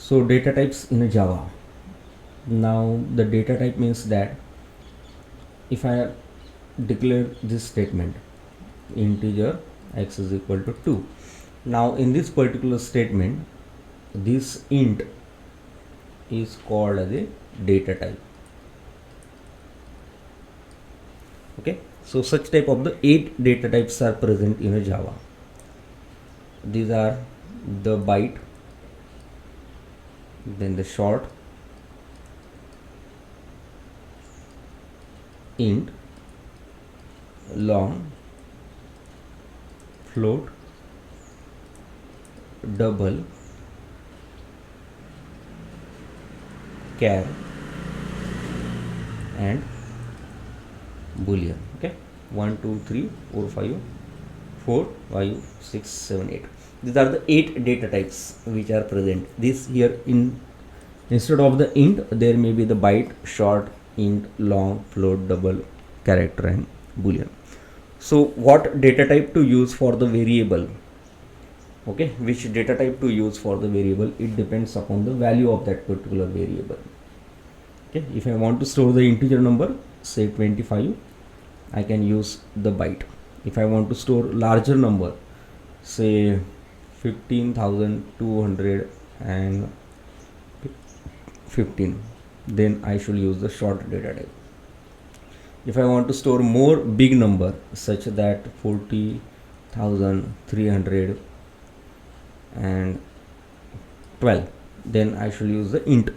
So data types in a Java. Now the data type means that if I declare this statement, integer x is equal to 2. Now in this particular statement, this int is called as a data type. Okay, so such type of the 8 data types are present in a Java. These are the byte, then the short, int, long, float, double, char, and boolean. Okay, 1 2 3 4 5 4 5 6 7 8. These are the 8 data types which are present. This here, instead of the int, there may be the byte, short, int, long, float, double, character, and boolean. So what data type to use for the variable? Okay, which data type to use for the variable, it depends upon the value of that particular variable. Okay, if I want to store the integer number, say 25, I can use the byte. If I want to store larger number, say 15,215, then I should use the short data type. If I want to store more big number, such that 40,312, then I should use the int.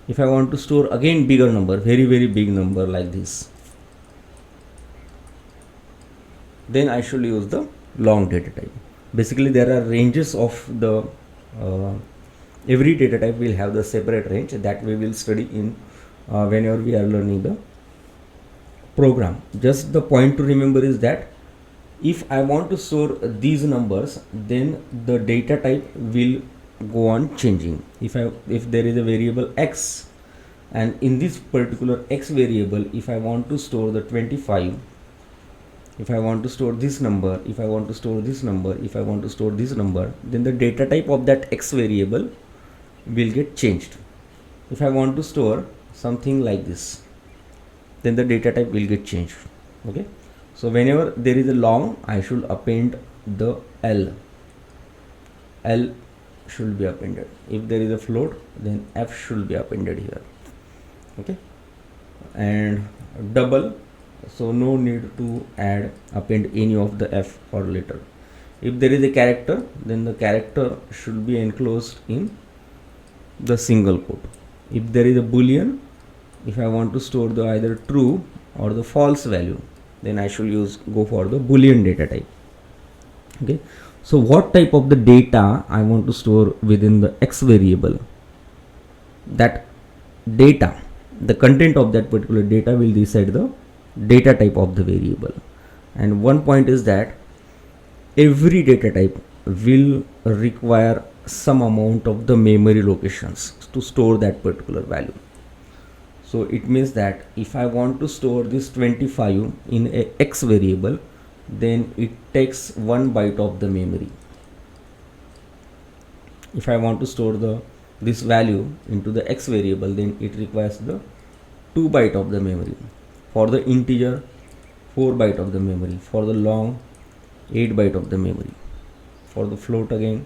If I want to store again bigger number, very big number like this, then I should use the long data type. Basically there are ranges of the every data type will have the separate range that we will study in whenever we are learning the program. Just the point to remember is that if I want to store these numbers, then the data type will go on changing. If there is a variable x, and in this particular x variable, if I want to store the 25, if I want to store this number, if I want to store this number, if I want to store this number, then the data type of that x variable will get changed. If I want to store something like this, then the data type will get changed. Okay, so whenever there is a long, I should append the L should be appended. If there is a float, then F should be appended here. Okay, and double, so no need to append any of the F for later. If there is a character, then the character should be enclosed in the single quote. If there is a boolean, if I want to store the either true or the false value, then I should go for the boolean data type. Okay, so what type of the data I want to store within the x variable, that data, the content of that particular data will decide the data type of the variable. And one point is that every data type will require some amount of the memory locations to store that particular value. So it means that if I want to store this 25 in a x variable, then it takes 1 byte of the memory. If I want to store this value into the x variable, then it requires the 2 byte of the memory. For the integer, 4 byte of the memory. For the long, 8 byte of the memory. For the float again,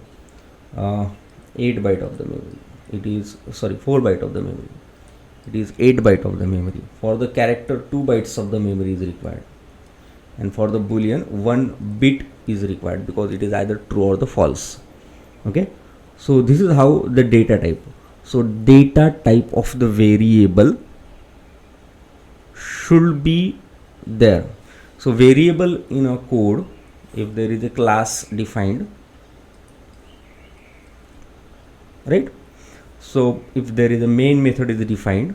8 byte of the memory. 4 byte of the memory. It is 8 byte of the memory. For the character, 2 bytes of the memory is required. And for the boolean, 1 bit is required, because it is either true or the false. Okay, so this is how the data type. So data type of the variable should be there. So variable in a code, if there is a class defined, right? So if there is a main method is defined,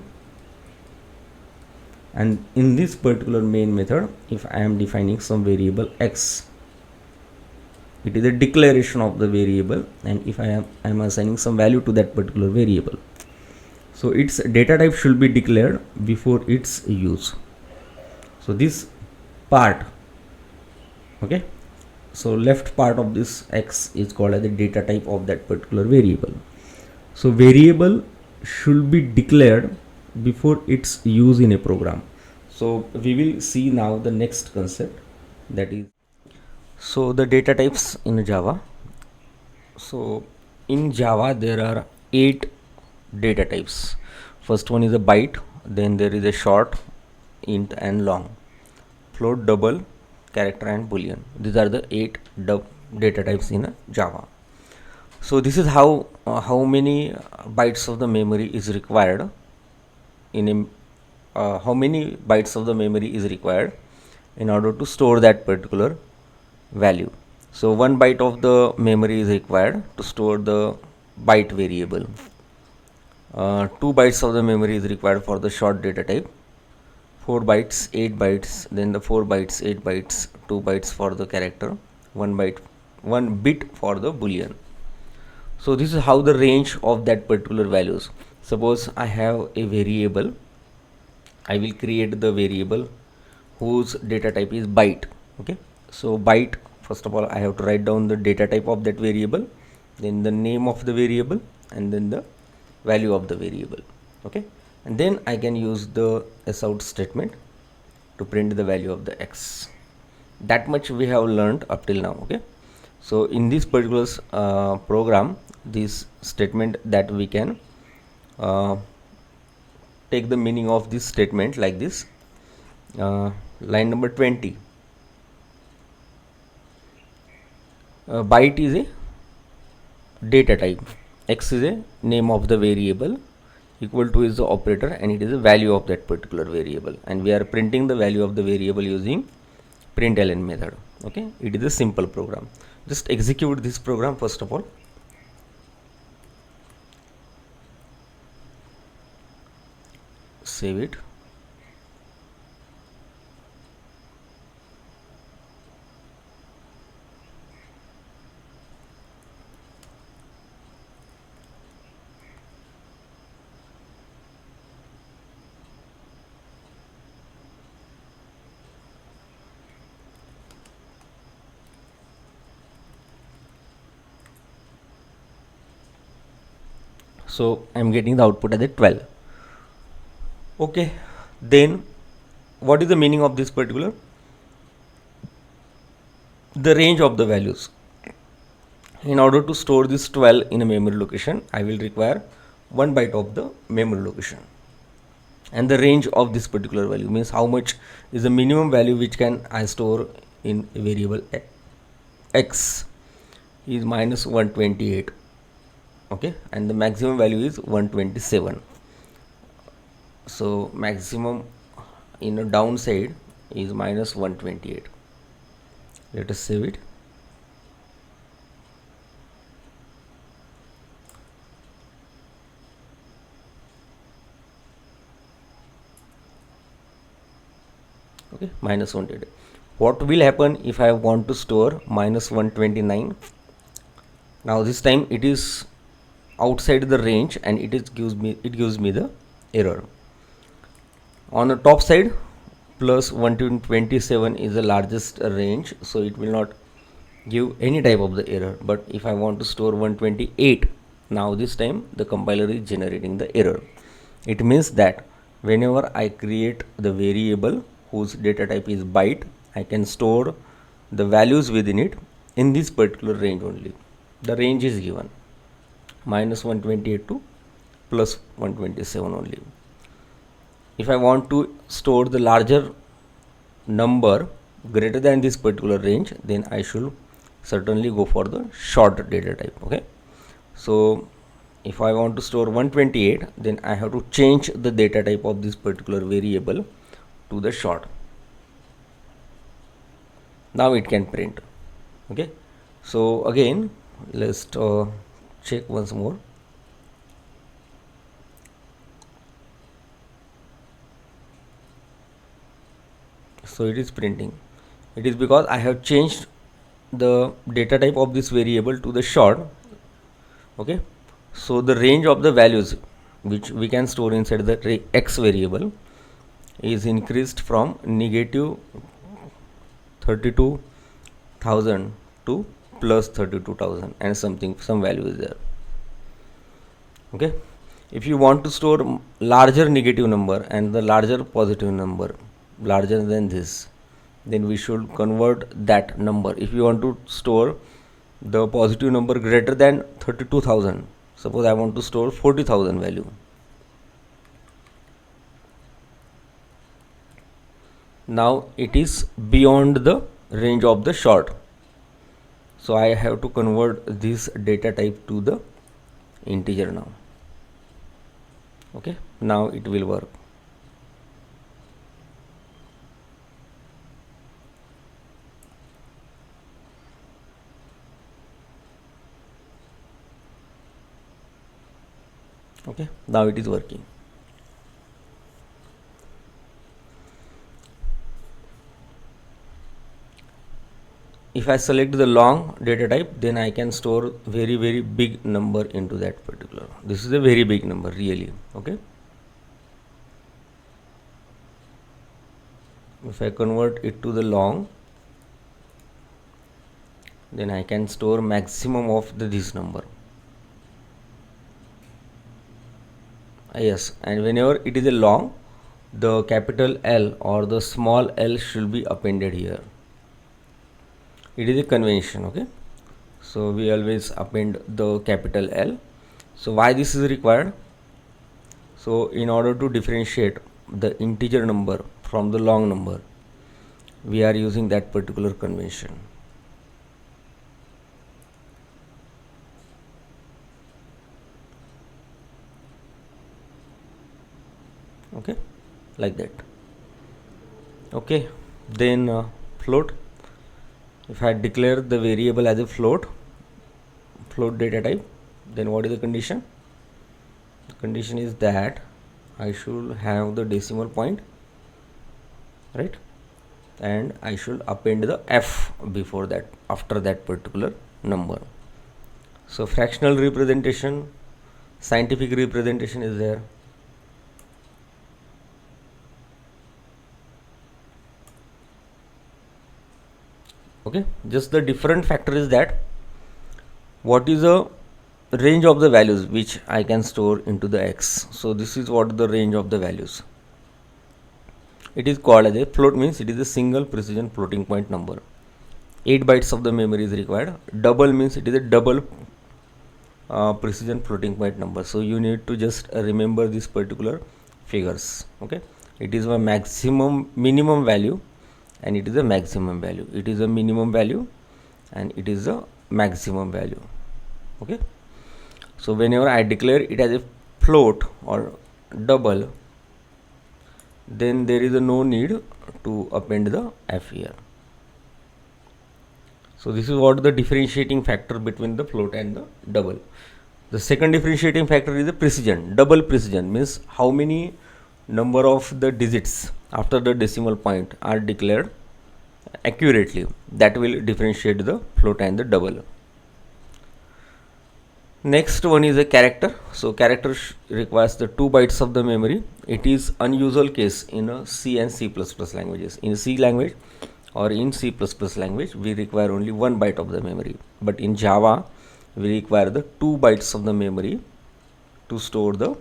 and in this particular main method, if I am defining some variable x, it is a declaration of the variable, and if I am assigning some value to that particular variable, so its data type should be declared before its use. So this part, okay, so left part of this x is called as the data type of that particular variable. So variable should be declared before its use in a program. So we will see now the next concept, that is, so the data types in Java. So in Java there are 8 data types. First one is a byte, then there is a short, int and long, float, double, character and boolean. These are the 8 data types in Java. So this is how many bytes of the memory is required in a how many bytes of the memory is required in order to store that particular value. So 1 byte of the memory is required to store the byte variable. 2 bytes of the memory is required for the short data type. 4 bytes, 8 bytes, then the 4 bytes, 8 bytes, 2 bytes for the character, 1 bit for the boolean. So this is how the range of that particular values. Suppose I have a variable, I will create the variable whose data type is byte. Okay, so byte, first of all I have to write down the data type of that variable, then the name of the variable, and then the value of the variable. Okay, and then I can use the sout statement to print the value of the x. That much we have learned up till now. Okay, so in this particular program, this statement that we can take the meaning of this statement like this. Line number 20, byte is a data type, x is a name of the variable, equal to is the operator, and it is a value of that particular variable, and we are printing the value of the variable using println method. Okay, it is a simple program. Just execute this program first of all. Save it. So I am getting the output as a 12. Okay, then what is the meaning of this particular? The range of the values. In order to store this 12 in a memory location, I will require 1 byte of the memory location, and the range of this particular value means how much is the minimum value which can I store in a variable x is minus 128. Okay, and the maximum value is 127. So maximum in a downside is minus 128. Let us save it. Okay, minus 128. What will happen if I want to store minus 129? Now this time it is outside the range, and it gives me the error. On the top side, plus 127 is the largest range, so it will not give any type of the error. But if I want to store 128, now this time the compiler is generating the error. It means that whenever I create the variable whose data type is byte, I can store the values within it in this particular range only. The range is given minus 128 to plus 127 only. If I want to store the larger number greater than this particular range, then I should certainly go for the short data type. Okay, so if I want to store 128, then I have to change the data type of this particular variable to the short. Now it can print. Okay, so again let's check once more. So it is printing. It is because I have changed the data type of this variable to the short. Okay, so the range of the values which we can store inside the x variable is increased from negative 32,000 to plus 32,000 and some value is there. Okay, if you want to store larger negative number and the larger positive number larger than this, then we should convert that number. If you want to store the positive number greater than 32,000, suppose I want to store 40,000 value, now it is beyond the range of the short, so I have to convert this data type to the integer now. Okay, now it will work. Okay, now it is working. If I select the long data type, then I can store very big number into that particular. This is a very big number really. Okay, if I convert it to the long, then I can store maximum of this number. Yes, and whenever it is a long, the capital L or the small l should be appended here. It is a convention. Okay, so we always append the capital L. So why this is required? So in order to differentiate the integer number from the long number, we are using that particular convention. Okay, like that. Okay, then float. If I declare the variable as a float data type, then what is the condition? The condition is that I should have the decimal point, right, and I should append the f before that, after that particular number. So fractional representation, scientific representation is there. Okay, just the different factor is that what is the range of the values which I can store into the x. So this is what the range of the values. It is called as a float, means it is a single precision floating point number. 8 bytes of the memory is required. Double means it is a double precision floating point number. So you need to just remember these particular figures. Okay, it is a minimum value, and it is a maximum value. It is a minimum value and it is a maximum value. Okay, so whenever I declare it as a float or double, then there is no need to append the f here. So this is what the differentiating factor between the float and the double. The second differentiating factor is the precision. Double precision means how many number of the digits after the decimal point are declared accurately. That will differentiate the float and the double. Next one is a character. So character requires the 2 bytes of the memory. It is unusual case in C and C++ languages. In C language or in C++ language, we require only 1 byte of the memory, but in Java we require the 2 bytes of the memory to store the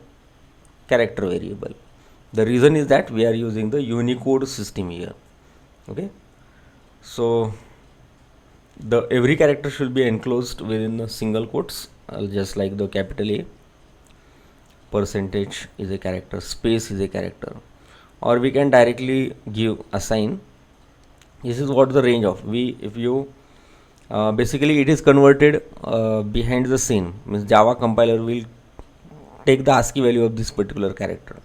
character variable. The reason is that we are using the Unicode system here. Okay, so the every character should be enclosed within the single quotes, just like the capital A. Percentage is a character, space is a character, or we can directly give a sign. This is what the range of if you basically it is converted behind the scene, means Java compiler will take the ASCII value of this particular character,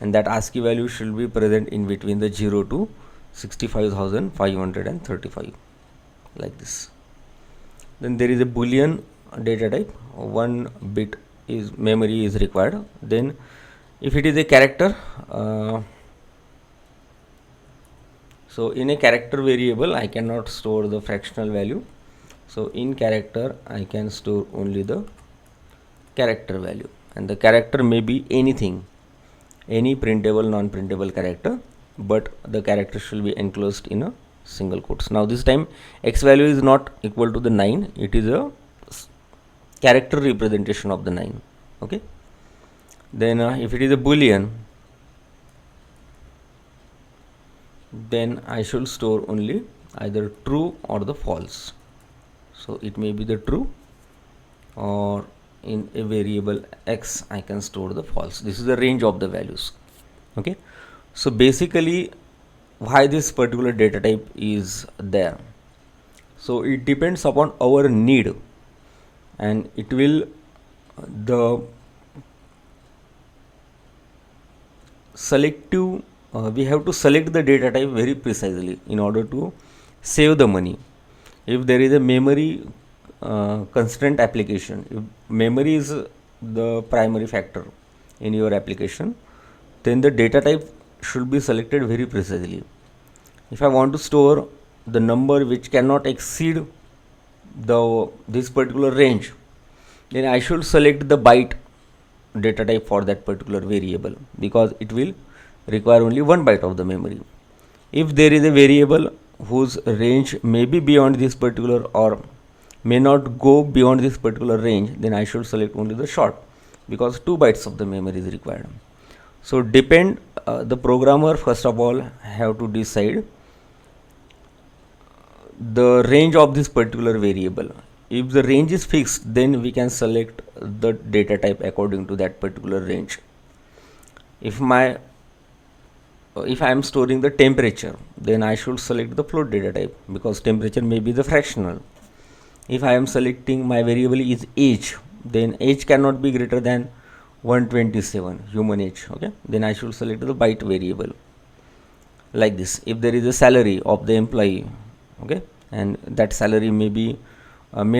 and that ASCII value should be present in between the 0 to 65,535, like this. Then there is a Boolean data type. 1 bit is memory is required. Then if it is a character, so in a character variable I cannot store the fractional value. So in character I can store only the character value, and the character may be anything, any printable, non-printable character, but the character should be enclosed in a single quotes. Now this time x value is not equal to the 9, it is a character representation of the 9. Okay, Then if it is a boolean, then I should store only either true or the false. So it may be the true, or in a variable x I can store the false. This is the range of the values. Okay, so basically why this particular data type is there, so it depends upon our need, and it will the selective we have to select the data type very precisely in order to save the money. If there is a memory constraint application, if memory is the primary factor in your application, then the data type should be selected very precisely. If I want to store the number which cannot exceed this particular range, then I should select the byte data type for that particular variable, because it will require only 1 byte of the memory. If there is a variable whose range may be beyond this particular or may not go beyond this particular range, then I should select only the short, because 2 bytes of the memory is required. So depend the programmer first of all have to decide the range of this particular variable. If the range is fixed, then we can select the data type according to that particular range. If I am storing the temperature, then I should select the float data type, because temperature may be the fractional. If I am selecting my variable is age, then age cannot be greater than 127 human age. Okay, then I should select the byte variable like this. If there is a salary of the employee, okay, and that salary may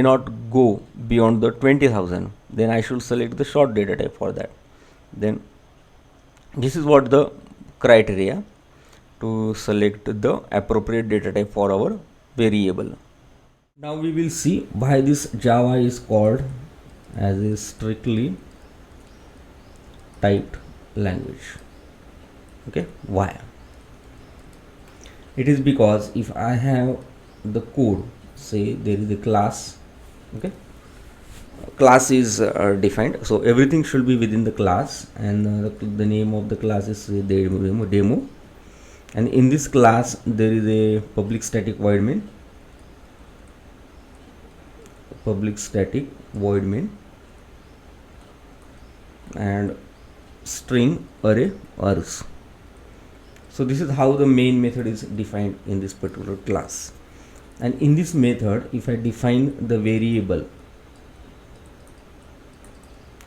not go beyond the 20,000, then I should select the short data type for that. Then this is what the criteria to select the appropriate data type for our variable. Now we will see why this Java is called as a strictly typed language. Okay, why? It is because if I have the code, say there is a class, okay, class is defined, so everything should be within the class, and the name of the class is demo, and in this class there is a public static void main, and string array args. So this is how the main method is defined in this particular class. And in this method, if I define the variable,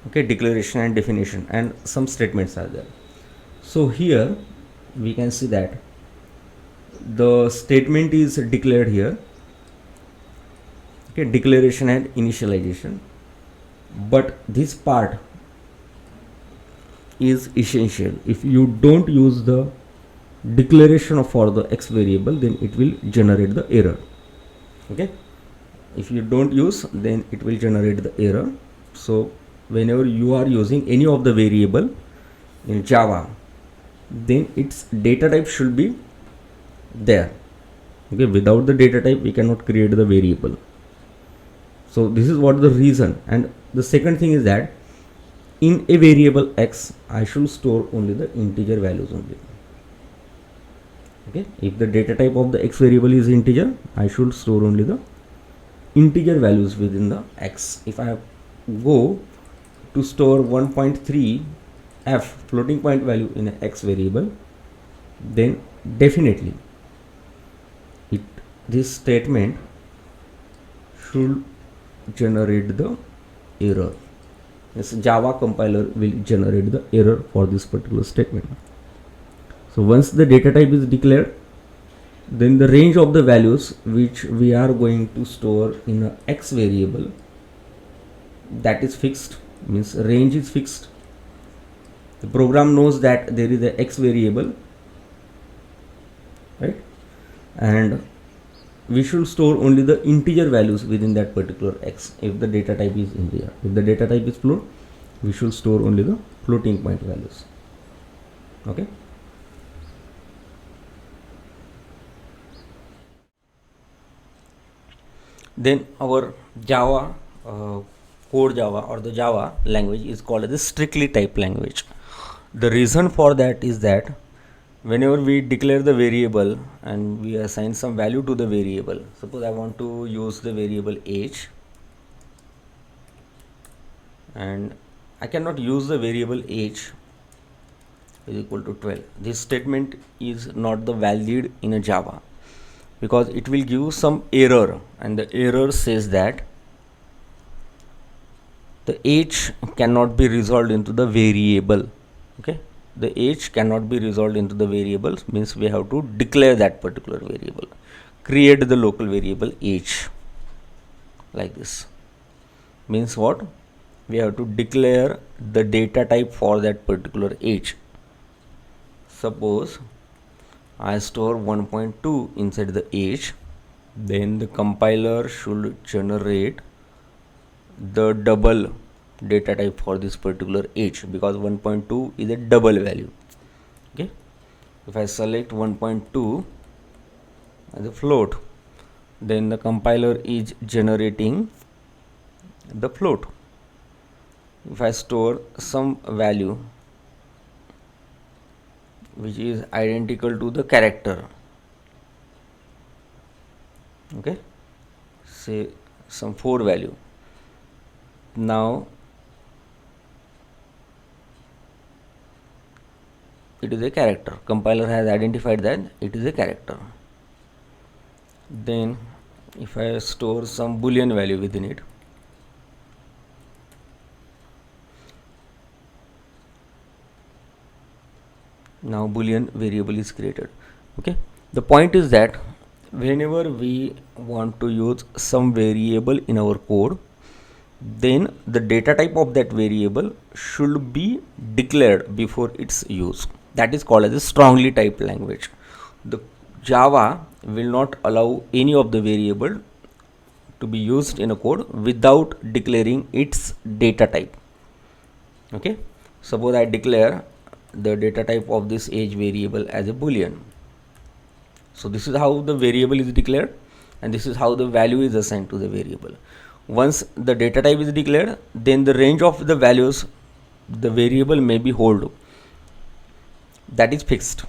okay, declaration and definition, and some statements are there. So here we can see that the statement is declared here, okay, declaration and initialization, but this part is essential. If you don't use the declaration for the x variable, then it will generate the error. Okay, if you don't use, then it will generate the error. So whenever you are using any of the variable in Java, then its data type should be there. Okay, without the data type we cannot create the variable. So this is what the reason. And the second thing is that in a variable x I should store only the integer values only. Okay, if the data type of the x variable is integer, I should store only the integer values within the x. If I go to store 1.3 f floating point value in an x variable, then definitely this statement should generate the error. Yes, Java compiler will generate the error for this particular statement. So once the data type is declared, then the range of the values which we are going to store in a x variable, that is fixed, means range is fixed. The program knows that there is a x variable, right, and we should store only the integer values within that particular x if the data type is integer. If the data type is float, we should store only the floating point values. Okay. Then our Java core Java or the Java language is called as a strictly typed language. The reason for that is that whenever we declare the variable and we assign some value to the variable, suppose I want to use the variable age, and I cannot use the variable age is equal to 12. This statement is not the valid in a Java because it will give some error, and the error says that the age cannot be resolved into the variable. Okay, the age cannot be resolved into the variables means we have to declare that particular variable, create the local variable age like this. Means what? We have to declare the data type for that particular age. Suppose I store 1.2 inside the age, then the compiler should generate the double data type for this particular age because 1.2 is a double value. Okay, if I select 1.2 as a float, then the compiler is generating the float. If I store some value which is identical to the character, okay, say some 4 value, now it is a character. Compiler has identified that it is a character. Then if I store some boolean value within it, now boolean variable is created. Okay, the point is that whenever we want to use some variable in our code, then the data type of that variable should be declared before its use. That is called as a strongly typed language. The Java will not allow any of the variable to be used in a code without declaring its data type. Okay, suppose I declare the data type of this age variable as a boolean. So this is how the variable is declared, and this is how the value is assigned to the variable. Once the data type is declared, then the range of the values the variable may be hold, that is fixed.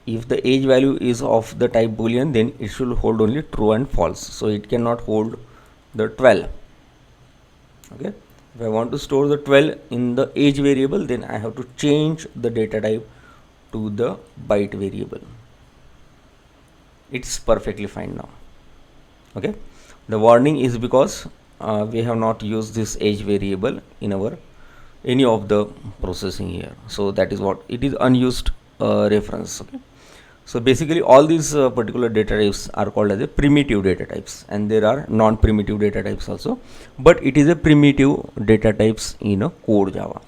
If the age value is of the type boolean, then it should hold only true and false, so it cannot hold the 12. Okay, if I want to store the 12 in the age variable, then I have to change the data type to the byte variable. It's perfectly fine now. Okay, the warning is because we have not used this age variable in our any of the processing here, so that is what it is, unused reference. Okay, so basically all these particular data types are called as a primitive data types, and there are non-primitive data types also, but it is a primitive data types in a core Java.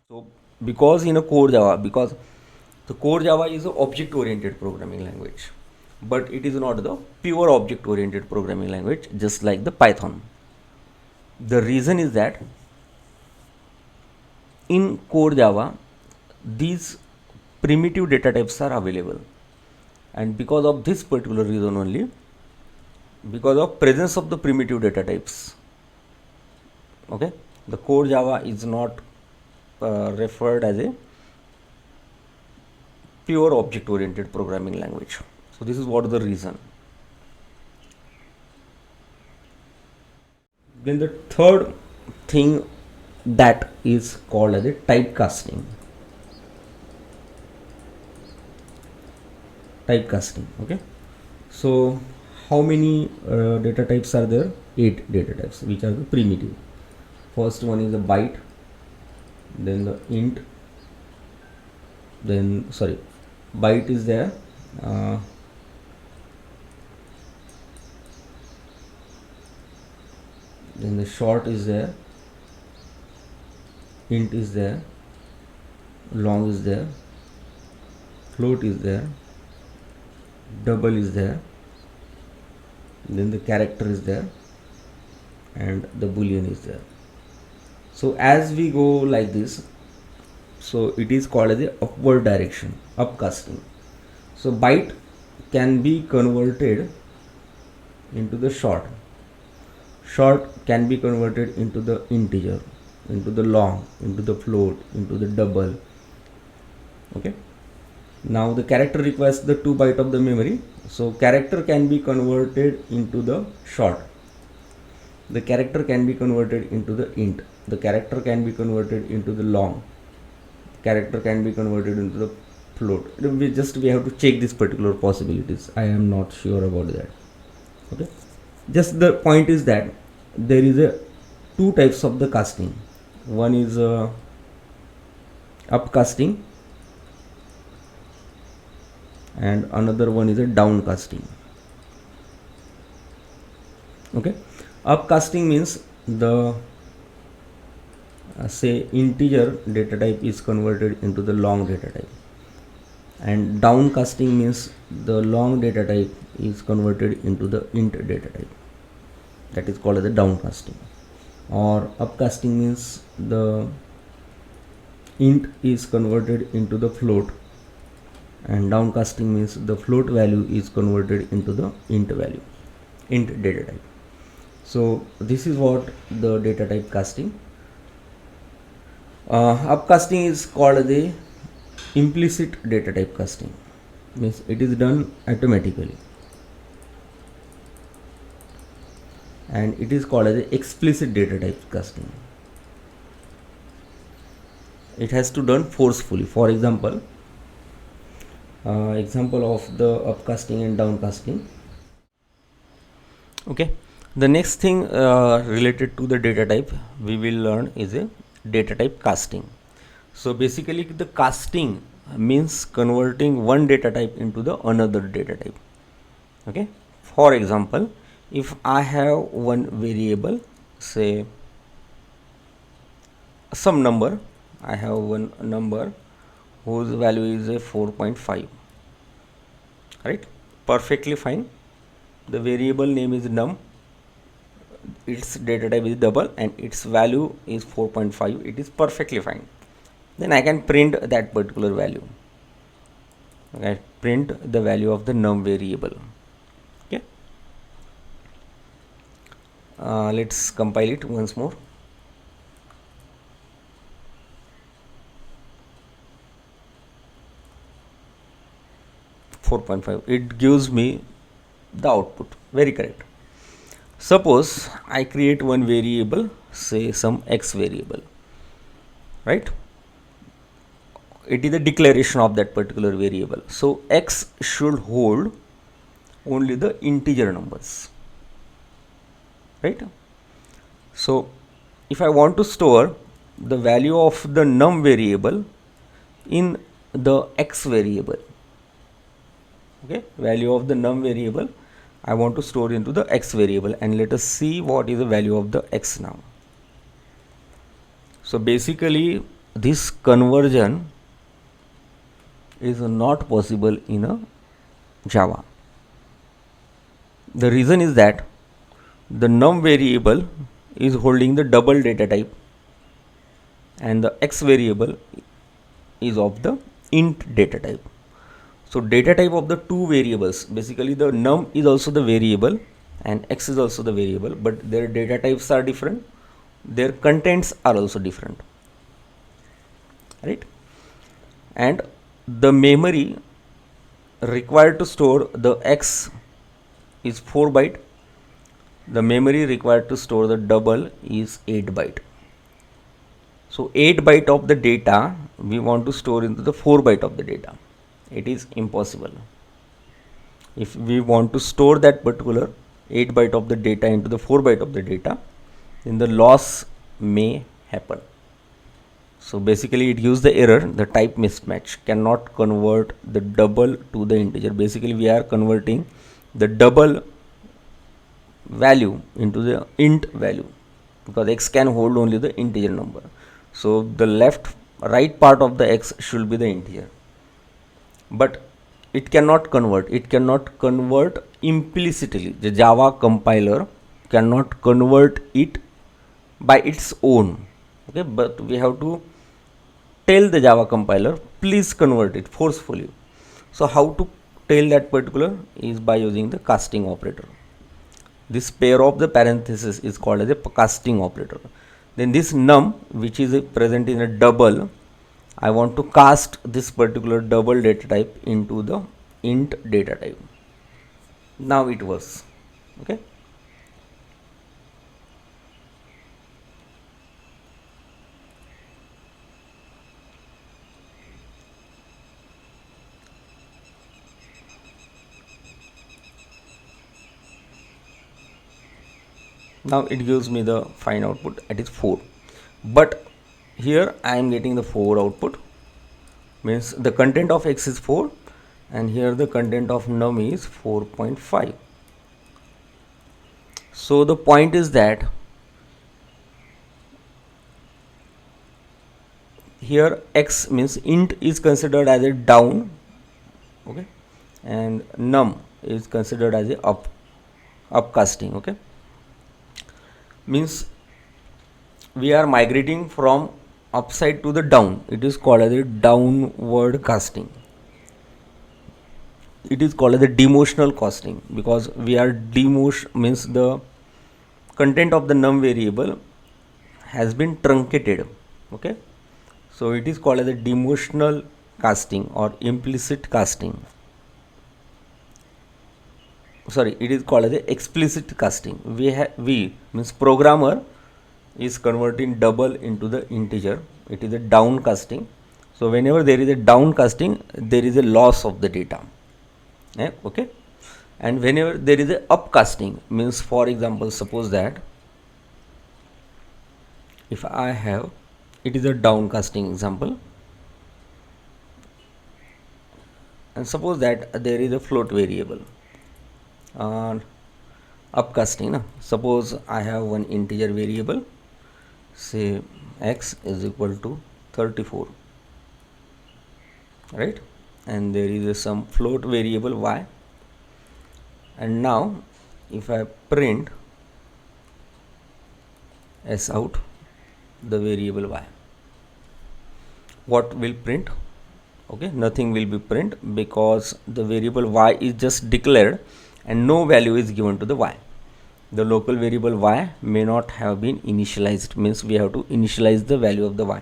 So because in a core Java, because the core Java is an object oriented programming language, but it is not the pure object oriented programming language just like the Python. The reason is that in core Java these primitive data types are available, and because of this particular reason only, because of presence of the primitive data types, okay, the core Java is not referred as a pure object oriented programming language. So this is what the reason. Then the third thing that is called as a typecasting. Okay, so how many data types are there? 8 data types, which are the primitive. First one is the byte, then the int, then byte is there, then the short is there, int is there, long is there, float is there, double is there, then the character is there, and the boolean is there. So as we go like this, so it is called as a upward direction, upcasting. So byte can be converted into the short can be converted into the integer, into the long, into the float, into the double. Okay, now the character requires the 2 byte of the memory, so character can be converted into the short, the character can be converted into the int, the character can be converted into the long, character can be converted into the float. We have to check these particular possibilities. I am not sure about that. Okay, just the point is that there is a two types of the casting. One is upcasting and another one is a downcasting. Okay, upcasting means the say integer data type is converted into the long data type, and downcasting means the long data type is converted into the int data type. That is called as the downcasting. Or upcasting means the int is converted into the float, and downcasting means the float value is converted into the int value, int data type. So this is what the data type casting. Upcasting is called the implicit data type casting, means it is done automatically, and it is called as the explicit data type casting. It has to done forcefully. For example, example of the upcasting and downcasting. Okay, the next thing related to the data type we will learn is a data type casting. So basically the casting means converting one data type into the another data type. Okay, for example, if I have one variable, say some number, I have one number whose value is a 4.5, right? Perfectly fine. The variable name is num, its data type is double, and its value is 4.5. It is perfectly fine. Then I can print that particular value. Okay, print the value of the num variable. Okay, let's compile it once more. It gives me the output. Very correct. Suppose I create one variable, say some x variable, right? It is a declaration of that particular variable. So x should hold only the integer numbers, right? So if I want to store the value of the num variable in the x variable, okay, value of the num variable I want to store into the x variable, and let us see what is the value of the x now. So basically this conversion is not possible in a Java. The reason is that the num variable is holding the double data type and the x variable is of the int data type. So data type of the two variables, basically the num is also the variable and x is also the variable, but their data types are different, their contents are also different, right? And the memory required to store the x is 4 byte, the memory required to store the double is 8 byte. So 8 byte of the data we want to store into the 4 byte of the data. It is impossible. If we want to store that particular 8 byte of the data into the 4 byte of the data, then the loss may happen. So basically it gives the error, the type mismatch, cannot convert the double to the integer. Basically we are converting the double value into the int value, because x can hold only the integer number. So the right part of the x should be the integer, but it cannot convert implicitly. The Java compiler cannot convert it by its own. Okay, but we have to tell the Java compiler, please convert it forcefully. So how to tell that particular is by using the casting operator. this pair of the parenthesis is called as a casting operator. Then this num, which is present in a double, I want to cast this particular double data type into the int data type. Now it works. Okay. Now it gives me the fine output, that is 4, but here I am getting the 4 output, means the content of x is 4 and here the content of num is 4.5. so the point is that here x means int is considered as a down, okay, and num is considered as a upcasting. Okay, means we are migrating from upside to the down. It is called as a downward casting. It is called as a demotional casting because we are means the content of the num variable has been truncated. Okay, so it is called as a demotional casting or implicit casting. Sorry, it is called as a explicit casting. We means programmer is converting double into the integer. It is a down casting. So whenever there is a down casting, there is a loss of the data. Okay, and whenever there is a upcasting, means for example, suppose that if I have, it is a downcasting example, and suppose that there is a float variable upcasting. Suppose I have one integer variable, say x is equal to 34, right, and there is some float variable y, and now if I print s out the variable y, what will print? Okay, nothing will be print because the variable y is just declared and no value is given to the y. The local variable y may not have been initialized, means we have to initialize the value of the y,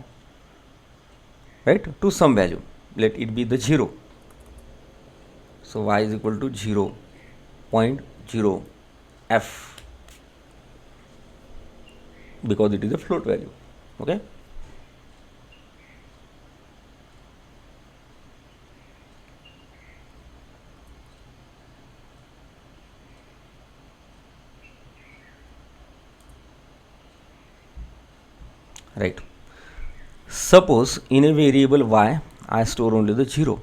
right, to some value. Let it be the 0. So y is equal to 0.0 f because it is a float value. Okay, right. Suppose in a variable y I store only the 0,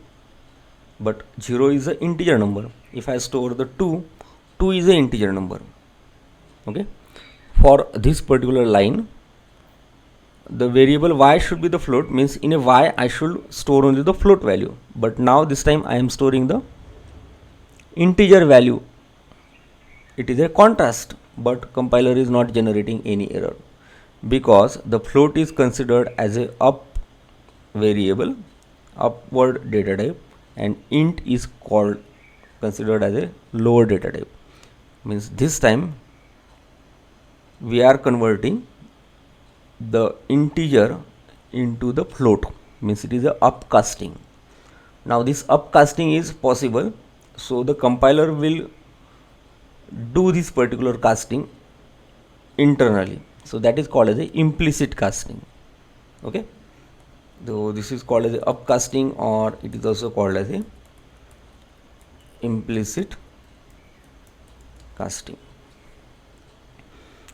but 0 is an integer number. If I store the 2 is an integer number. Okay, for this particular line the variable y should be the float, means in a y I should store only the float value, but now this time I am storing the integer value. It is a contrast, but compiler is not generating any error because the float is considered as a up variable, upward data type, and int is considered as a lower data type. Means this time we are converting the integer into the float, means it is a upcasting. Now this upcasting is possible, so the compiler will do this particular casting internally, so that is called as a implicit casting. Okay, so this is called as a upcasting, or it is also called as a implicit casting.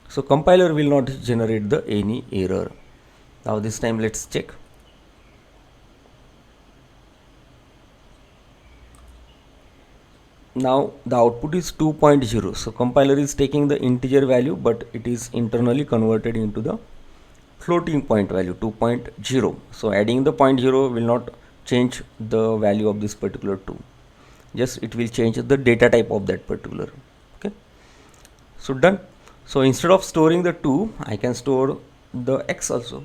So compiler will not generate the any error. Now this time let's check. Now the output is 2.0. So compiler is taking the integer value, but it is internally converted into the floating point value 2.0. So adding the 0.0 will not change the value of this particular 2. Just it will change the data type of that particular. Okay. So done. So instead of storing the 2, I can store the x also.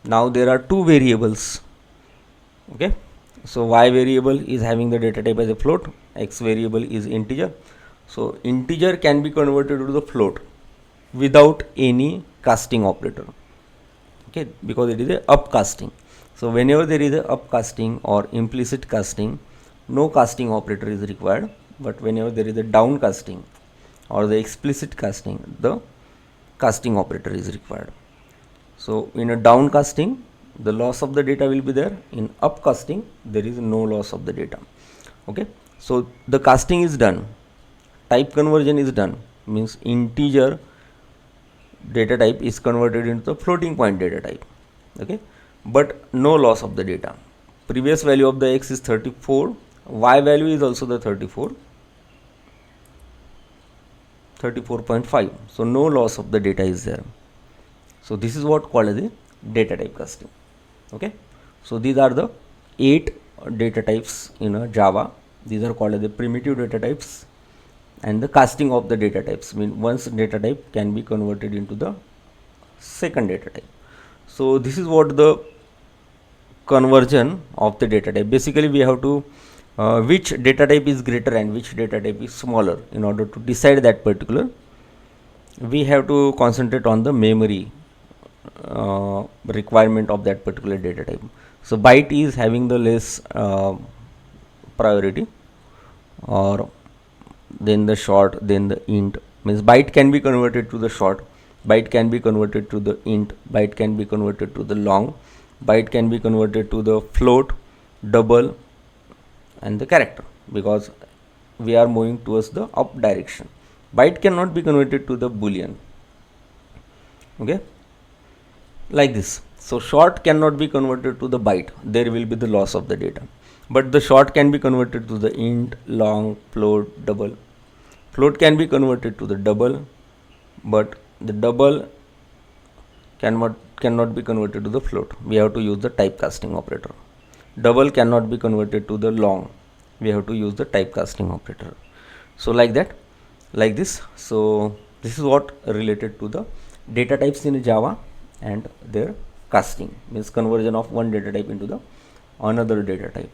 Now there are two variables. Okay. So y variable is having the data type as a float, x variable is integer. So integer can be converted to the float without any casting operator. Okay, because it is a upcasting. So whenever there is a upcasting or implicit casting, no casting operator is required. But whenever there is a downcasting or the explicit casting, the casting operator is required. So in a downcasting, the loss of the data will be there. In upcasting, there is no loss of the data. Okay, so the casting is done, type conversion is done, means integer data type is converted into the floating point data type. Okay, but no loss of the data. Previous value of the x is 34, y value is also the 34.5. So no loss of the data is there. So this is what called as a data type casting. Okay, so these are the 8 data types in a Java. These are called as the primitive data types, and the casting of the data types mean once data type can be converted into the second data type. So this is what the conversion of the data type. Basically we have to which data type is greater and which data type is smaller. In order to decide that particular, we have to concentrate on the memory requirement of that particular data type. So byte is having the less priority, or then the short, then the int, means byte can be converted to the short, byte can be converted to the int, byte can be converted to the long, byte can be converted to the float, double, and the character, because we are moving towards the up direction. Byte cannot be converted to the boolean. Okay, like this. So short cannot be converted to the byte, there will be the loss of the data, but the short can be converted to the int, long, float, double. Float can be converted to the double, but the double cannot be converted to the float. We have to use the typecasting operator. Double cannot be converted to the long. We have to use the typecasting operator. So like that, like this. So this is what related to the data types in Java and their casting, means conversion of one data type into the another data type.